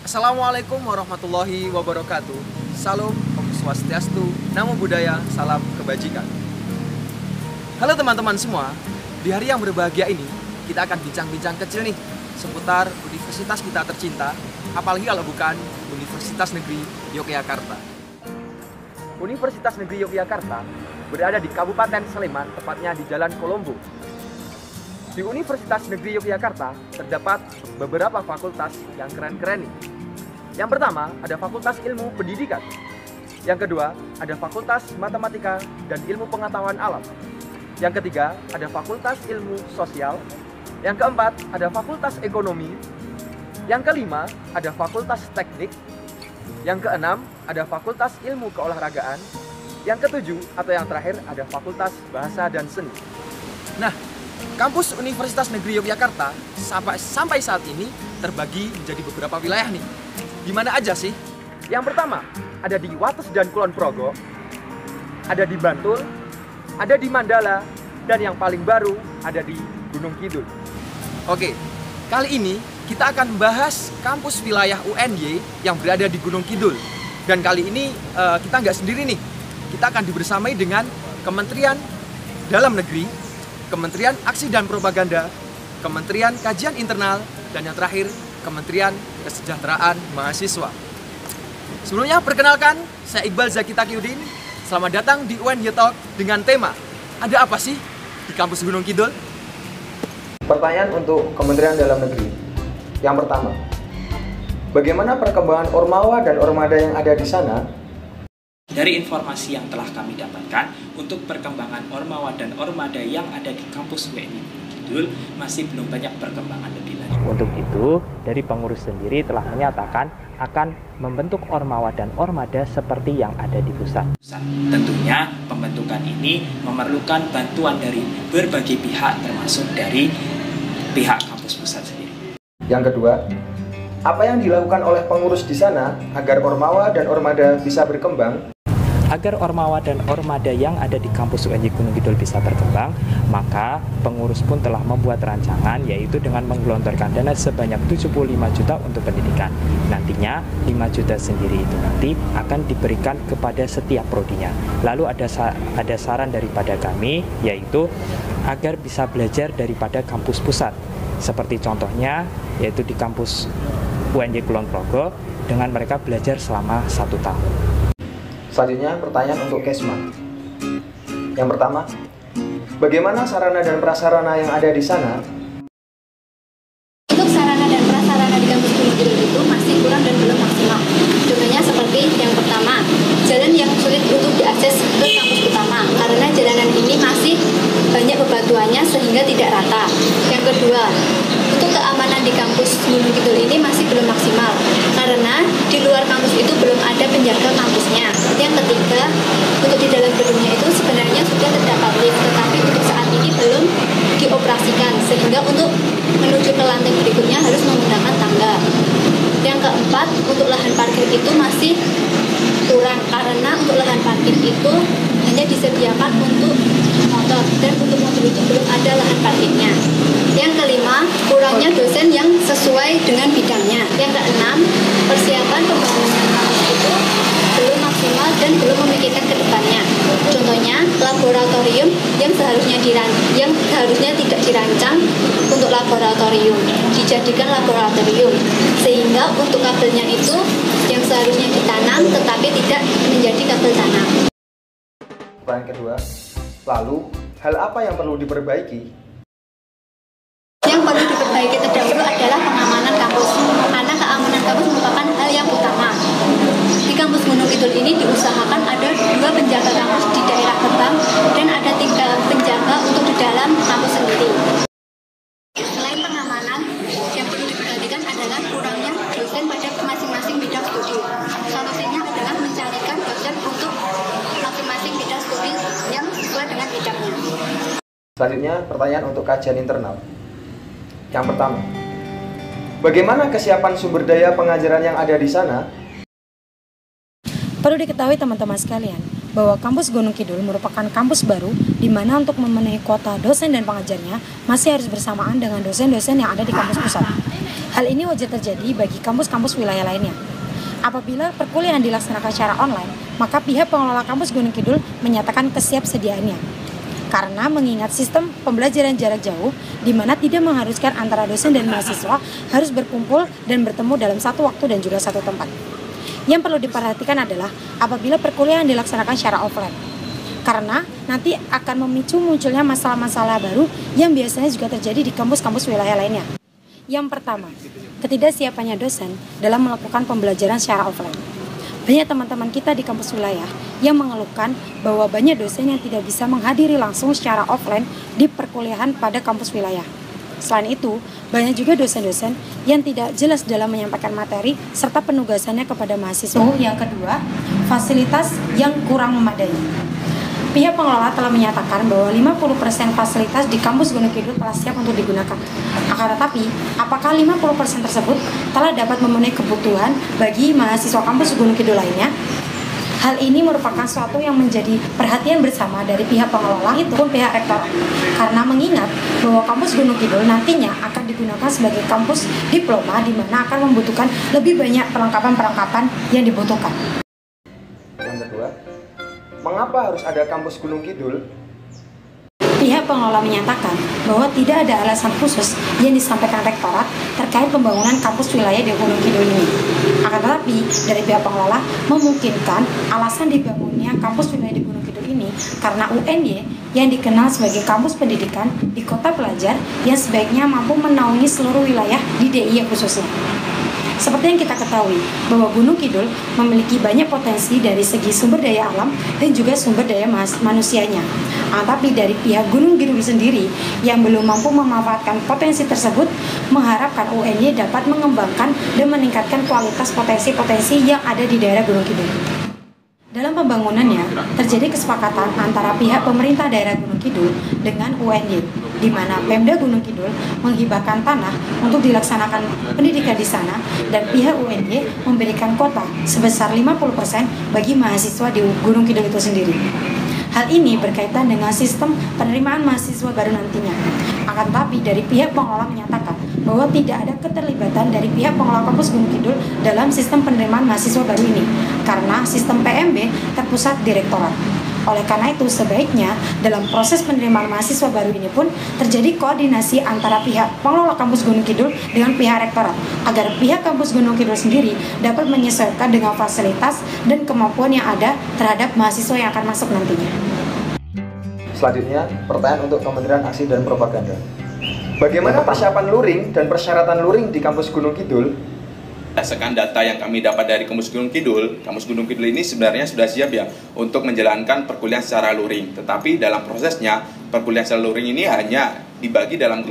Assalamualaikum warahmatullahi wabarakatuh. Salam Om Swastiastu, Namo Buddhaya, salam kebajikan. Halo teman-teman semua, di hari yang berbahagia ini kita akan bincang-bincang kecil nih seputar universitas kita tercinta, apalagi kalau bukan Universitas Negeri Yogyakarta. Universitas Negeri Yogyakarta berada di Kabupaten Sleman, tepatnya di Jalan Kolombo. Di Universitas Negeri Yogyakarta terdapat beberapa fakultas yang keren-keren nih. Yang pertama, ada Fakultas Ilmu Pendidikan. Yang kedua, ada Fakultas Matematika dan Ilmu Pengetahuan Alam. Yang ketiga, ada Fakultas Ilmu Sosial. Yang keempat, ada Fakultas Ekonomi. Yang kelima, ada Fakultas Teknik. Yang keenam, ada Fakultas Ilmu Keolahragaan. Yang ketujuh, atau yang terakhir, ada Fakultas Bahasa dan Seni. Nah, kampus Universitas Negeri Yogyakarta sampai saat ini terbagi menjadi beberapa wilayah nih. Di mana aja sih? Yang pertama, ada di Wates dan Kulon Progo, ada di Bantul, ada di Mandala, dan yang paling baru ada di Gunung Kidul. Oke, kali ini kita akan membahas kampus wilayah UNY yang berada di Gunung Kidul. Dan kali ini kita nggak sendiri nih, kita akan dibersamai dengan Kementerian Dalam Negeri, Kementerian Aksi dan Propaganda, Kementerian Kajian Internal, dan yang terakhir Kementerian Kesejahteraan Mahasiswa. Sebelumnya perkenalkan, saya Iqbal Zaki Taqiyuddin. Selamat datang di UNY Talk dengan tema ada apa sih di kampus Gunung Kidul? Pertanyaan untuk Kementerian Dalam Negeri. Yang pertama, bagaimana perkembangan Ormawa dan Ormada yang ada di sana? Dari informasi yang telah kami dapatkan, untuk perkembangan Ormawa dan Ormada yang ada di kampus UNY Kidul masih belum banyak perkembangan lebih lanjut. Untuk itu, dari pengurus sendiri telah menyatakan akan membentuk Ormawa dan Ormada seperti yang ada di pusat. Tentunya pembentukan ini memerlukan bantuan dari berbagai pihak, termasuk dari pihak kampus pusat sendiri. Yang kedua, apa yang dilakukan oleh pengurus di sana agar Ormawa dan Ormada bisa berkembang? Agar Ormawa dan Ormada yang ada di kampus UNY Gunung Kidul bisa berkembang, maka pengurus pun telah membuat rancangan, yaitu dengan menggelontorkan dana sebanyak 75 juta untuk pendidikan. Nantinya 5 juta sendiri itu nanti akan diberikan kepada setiap prodinya. Lalu ada saran daripada kami, yaitu agar bisa belajar daripada kampus pusat. Seperti contohnya, yaitu di kampus UNY Kulon Progo, dengan mereka belajar selama 1 tahun. Selanjutnya, pertanyaan untuk Kesma. Yang pertama, bagaimana sarana dan prasarana yang ada di sana? Untuk sarana dan prasarana di kampus Gunung Kidul itu masih kurang dan belum maksimal. Contohnya seperti yang pertama, jalan yang sulit untuk diakses ke kampus utama karena jalanan ini masih banyak bebatuannya sehingga tidak rata. Yang kedua, untuk keamanan di kampus Gunung Kidul ini masih belum maksimal karena di luar kampus itu belum ada penjaga kampusnya. Yang ketiga, untuk di dalam gedungnya itu sebenarnya sudah terdapat lift, tetapi untuk saat ini belum dioperasikan sehingga untuk menuju ke lantai berikutnya harus menggunakan tangga. Yang keempat, untuk lahan parkir itu masih kurang karena untuk lahan parkir itu hanya disediakan untuk motor dan untuk mobil itu belum ada lahan parkirnya. Yang kelima, kurangnya dosen yang sesuai dengan bidangnya. Yang keenam, persiapan pembangunan kampus itu belum maksimal dan belum memikirkan ke depannya. Contohnya, laboratorium yang seharusnya tidak dirancang untuk laboratorium, dijadikan laboratorium. Sehingga untuk kabelnya itu yang seharusnya ditanam tetapi tidak menjadi kabel tanam. Pertanyaan kedua, lalu hal apa yang perlu diperbaiki? Yang perlu diperbaiki terdahulu adalah pengamanan kampus, karena keamanan kampus merupakan hal yang utama. Di kampus Gunung Kidul ini diusahakan ada 2 penjaga kampus di daerah gerbang dan ada 3 penjaga untuk di dalam kampus sendiri. Selain pengamanan, yang perlu diperhatikan adalah kurangnya dosen pada masing-masing bidang studi. Solusinya adalah mencarikan dosen untuk masing-masing bidang studi yang sesuai dengan bidangnya. Selanjutnya, pertanyaan untuk kajian internal. Yang pertama, bagaimana kesiapan sumber daya pengajaran yang ada di sana? Perlu diketahui teman-teman sekalian, bahwa kampus Gunung Kidul merupakan kampus baru di mana untuk memenuhi kuota dosen dan pengajarnya masih harus bersamaan dengan dosen-dosen yang ada di kampus pusat. Hal ini wajar terjadi bagi kampus-kampus wilayah lainnya. Apabila perkuliahan dilaksanakan secara online, maka pihak pengelola kampus Gunung Kidul menyatakan kesiapsediaannya. Karena mengingat sistem pembelajaran jarak jauh, di mana tidak mengharuskan antara dosen dan mahasiswa harus berkumpul dan bertemu dalam satu waktu dan juga satu tempat. Yang perlu diperhatikan adalah apabila perkuliahan dilaksanakan secara offline. Karena nanti akan memicu munculnya masalah-masalah baru yang biasanya juga terjadi di kampus-kampus wilayah lainnya. Yang pertama, ketidaksiapannya dosen dalam melakukan pembelajaran secara offline. Banyak teman-teman kita di kampus wilayah yang mengeluhkan bahwa banyak dosen yang tidak bisa menghadiri langsung secara offline di perkuliahan pada kampus wilayah. Selain itu, banyak juga dosen-dosen yang tidak jelas dalam menyampaikan materi serta penugasannya kepada mahasiswa. Yang kedua, fasilitas yang kurang memadai. Pihak pengelola telah menyatakan bahwa 50% fasilitas di kampus Gunung Kidul telah siap untuk digunakan. Akan tetapi, apakah 50% tersebut telah dapat memenuhi kebutuhan bagi mahasiswa kampus Gunung Kidul lainnya? Hal ini merupakan suatu yang menjadi perhatian bersama dari pihak pengelola maupun pihak rektor. Karena mengingat bahwa kampus Gunung Kidul nantinya akan digunakan sebagai kampus diploma di mana akan membutuhkan lebih banyak perlengkapan-perlengkapan yang dibutuhkan. Yang kedua, mengapa harus ada kampus Gunung Kidul? Pihak pengelola menyatakan bahwa tidak ada alasan khusus yang disampaikan rektorat terkait pembangunan kampus wilayah di Gunung Kidul ini. Akan tetapi, dari pihak pengelola memungkinkan alasan dibangunnya kampus wilayah di Gunung Kidul ini karena UNY yang dikenal sebagai kampus pendidikan di kota pelajar yang sebaiknya mampu menaungi seluruh wilayah di DIY khususnya. Seperti yang kita ketahui, bahwa Gunung Kidul memiliki banyak potensi dari segi sumber daya alam dan juga sumber daya manusianya. Tapi dari pihak Gunung Kidul sendiri yang belum mampu memanfaatkan potensi tersebut, mengharapkan UNY dapat mengembangkan dan meningkatkan kualitas potensi-potensi yang ada di daerah Gunung Kidul. Dalam pembangunannya, terjadi kesepakatan antara pihak pemerintah daerah Gunung Kidul dengan UNY, di mana Pemda Gunung Kidul menghibahkan tanah untuk dilaksanakan pendidikan di sana dan pihak UNY memberikan kuota sebesar 50% bagi mahasiswa di Gunung Kidul itu sendiri. Hal ini berkaitan dengan sistem penerimaan mahasiswa baru nantinya. Akan tetapi dari pihak pengelola menyatakan bahwa tidak ada keterlibatan dari pihak pengelola kampus Gunung Kidul dalam sistem penerimaan mahasiswa baru ini karena sistem PMB terpusat di rektorat. Oleh karena itu, sebaiknya dalam proses penerimaan mahasiswa baru ini pun terjadi koordinasi antara pihak pengelola kampus Gunung Kidul dengan pihak rektorat, agar pihak kampus Gunung Kidul sendiri dapat menyesuaikan dengan fasilitas dan kemampuan yang ada terhadap mahasiswa yang akan masuk nantinya. Selanjutnya, pertanyaan untuk Kementerian Aksi dan Propaganda. Bagaimana persiapan luring dan persyaratan luring di kampus Gunung Kidul? Berdasarkan data yang kami dapat dari Kampus Gunung Kidul ini sebenarnya sudah siap ya untuk menjalankan perkuliahan secara luring. Tetapi dalam prosesnya, perkuliahan secara luring ini hanya dibagi dalam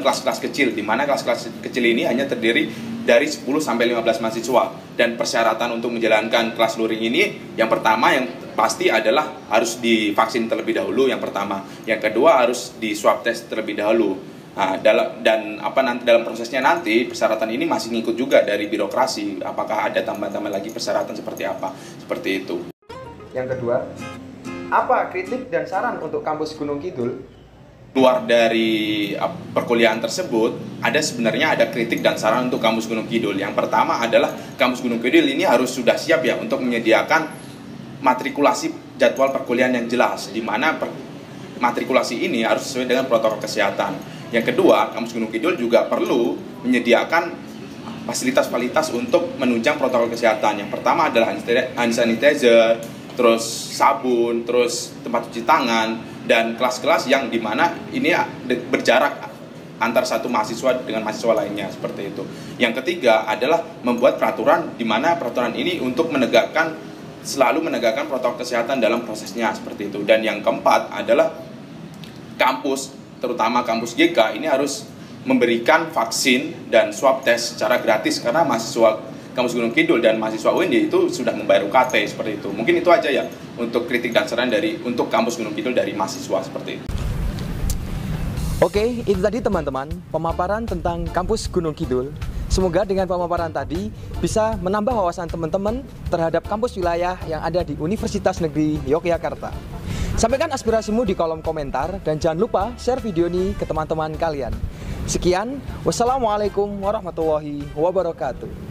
kelas-kelas kecil, di mana kelas-kelas kecil ini hanya terdiri dari 10 sampai 15 mahasiswa. Dan persyaratan untuk menjalankan kelas luring ini, yang pertama yang pasti adalah harus divaksin terlebih dahulu, yang pertama. Yang kedua harus di swab test terlebih dahulu. Nah, dalam prosesnya nanti persyaratan ini masih ngikut juga dari birokrasi. Apakah ada tambahan-tambahan lagi persyaratan seperti apa? Seperti itu. Yang kedua, apa kritik dan saran untuk kampus Gunung Kidul? Keluar dari perkuliahan tersebut, sebenarnya ada kritik dan saran untuk kampus Gunung Kidul. Yang pertama adalah kampus Gunung Kidul ini harus sudah siap ya untuk menyediakan matrikulasi jadwal perkuliahan yang jelas, di mana matrikulasi ini harus sesuai dengan protokol kesehatan. Yang kedua, kampus Gunung Kidul juga perlu menyediakan fasilitas-fasilitas untuk menunjang protokol kesehatan. Yang pertama adalah hand sanitizer, terus sabun, terus tempat cuci tangan, dan kelas-kelas yang dimana ini berjarak antar satu mahasiswa dengan mahasiswa lainnya, seperti itu. Yang ketiga adalah membuat peraturan di mana peraturan ini untuk selalu menegakkan protokol kesehatan dalam prosesnya, seperti itu. Dan yang keempat adalah kampus, terutama kampus GK ini harus memberikan vaksin dan swab test secara gratis karena mahasiswa kampus Gunung Kidul dan mahasiswa UNY itu sudah membayar UKT, seperti itu. Mungkin itu aja ya untuk kritik dan saran untuk kampus Gunung Kidul dari mahasiswa, seperti itu. Oke, itu tadi teman-teman pemaparan tentang kampus Gunung Kidul. Semoga dengan pemaparan tadi bisa menambah wawasan teman-teman terhadap kampus wilayah yang ada di Universitas Negeri Yogyakarta. Sampaikan aspirasimu di kolom komentar dan jangan lupa share video ini ke teman-teman kalian. Sekian, wassalamualaikum warahmatullahi wabarakatuh.